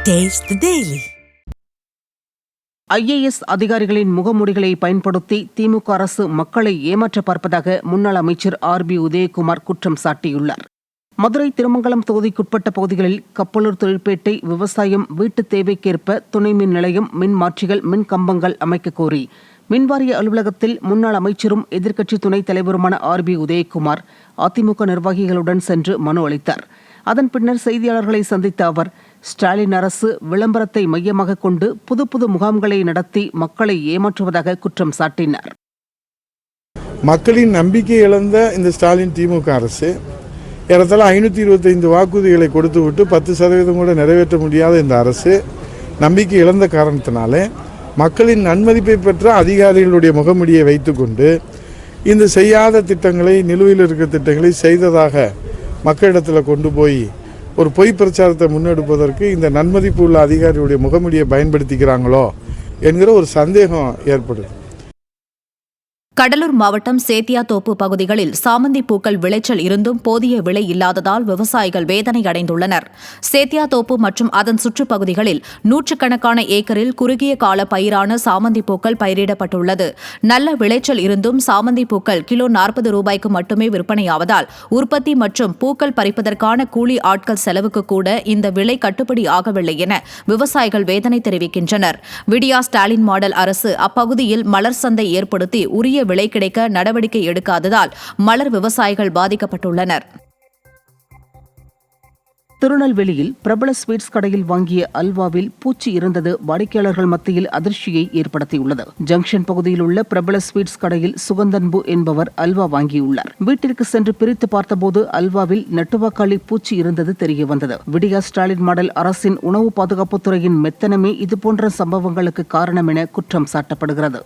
Taste the Daily. IAS அதிகாரிகளின் முகமூடிகளை பயன்படுத்தி திமுக அரசு மக்களை ஏமாற்ற பார்ப்பதாக முன்னாள் அமைச்சர் RB உதயகுமார் குற்றம் சாட்டியுள்ளார். மதுரை திருமங்கலம் தொகுதிக்குட்பட்ட பகுதிகளில் கப்பலூர் தொழிற்பேட்டை விவசாயம் வீட்டு தேவைக்கேற்ப துணை மின் நிலையம் மின் மாற்றிகள் மின் கம்பங்கள் அமைக்க கோரி மின்வாரிய அலுவலகத்தில் முன்னாள் அமைச்சரும் எதிர்க்கட்சி துணைத் தலைவருமான RB உதயகுமார் அதிமுக நிர்வாகிகளுடன் சென்று மனு அளித்தார். அதன் பின்னர் செய்தியாளர்களை சந்தித்த அவர், ஸ்டாலின் அரசு விளம்பரத்தை மையமாக கொண்டு புது புது முகாம்களை நடத்தி மக்களை ஏமாற்றுவதாக குற்றம் சாட்டினார். மக்களின் நம்பிக்கை இழந்த இந்த ஸ்டாலின் திமுக அரசு ஏறத்தாழ 525 வாக்குறுதிகளை கொடுத்துவிட்டு 10% கூட நிறைவேற்ற முடியாத இந்த அரசு நம்பிக்கை இழந்த காரணத்தினால மக்களின் நன்மதிப்பை பெற்ற அதிகாரிகளுடைய முகமுடியை வைத்துக்கொண்டு இந்த செய்யாத திட்டங்களை, நிலுவையில் இருக்கிற திட்டங்களை செய்ததாக மக்களிடத்தில் கொண்டு போய் ஒரு பொய் பிரச்சாரத்தை முன்னெடுப்பதற்கு இந்த நன்மதிப்பு உள்ள அதிகாரியுடைய முகமுடியை பயன்படுத்திக்கிறாங்களோ என்கிற ஒரு சந்தேகம் ஏற்படுது. கடலூர் மாவட்டம் சேத்தியாத்தோப்பு பகுதிகளில் சாமந்தி பூக்கள் விளைச்சல் இருந்தும் போதிய விலை இல்லாததால் விவசாயிகள் வேதனை அடைந்துள்ளனர். சேத்தியாத்தோப்பு மற்றும் அதன் சுற்றுப்பகுதிகளில் நூற்றுக்கணக்கான ஏக்கரில் குறுகிய கால பயிரான சாமந்தி பூக்கள் பயிரிடப்பட்டுள்ளது. நல்ல விளைச்சல் இருந்தும் சாமந்தி பூக்கள் கிலோ 40 ரூபாய்க்கு மட்டுமே விற்பனையாவதால் உற்பத்தி மற்றும் பூக்கள் பறிப்பதற்கான கூலி ஆட்கள் செலவுக்கு கூட இந்த விலை கட்டுப்படி ஆகவில்லை என விவசாயிகள் வேதனை தெரிவிக்கின்றனர். விடியா ஸ்டாலின் மாடல் அரசு அப்பகுதியில் மலர் சந்தை ஏற்படுத்தி உரிய விலை கிடைக்க நடவடிக்கை எடுக்காததால் மலர் விவசாயிகள் பாதிக்கப்பட்டுள்ளனர். திருநெல்வேலியில் பிரபல ஸ்வீட்ஸ் கடையில் வாங்கிய அல்வாவில் பூச்சி இருந்தது வாடிக்கையாளர்கள் மத்தியில் அதிர்ச்சியை ஏற்படுத்தியுள்ளது. ஜங்ஷன் பகுதியில் உள்ள பிரபல ஸ்வீட்ஸ் கடையில் சுகந்தன்பு என்பவர் அல்வா வாங்கியுள்ளார். வீட்டிற்கு சென்று பிரித்து பார்த்தபோது அல்வாவில் நட்டுவாக்காளி பூச்சி இருந்தது தெரியவந்தது. விடியா ஸ்டாலின் மாடல் அரசின் உணவு பாதுகாப்புத்துறையின் மெத்தனமே இதுபோன்ற சம்பவங்களுக்கு காரணம் என குற்றம் சாட்டப்படுகிறது.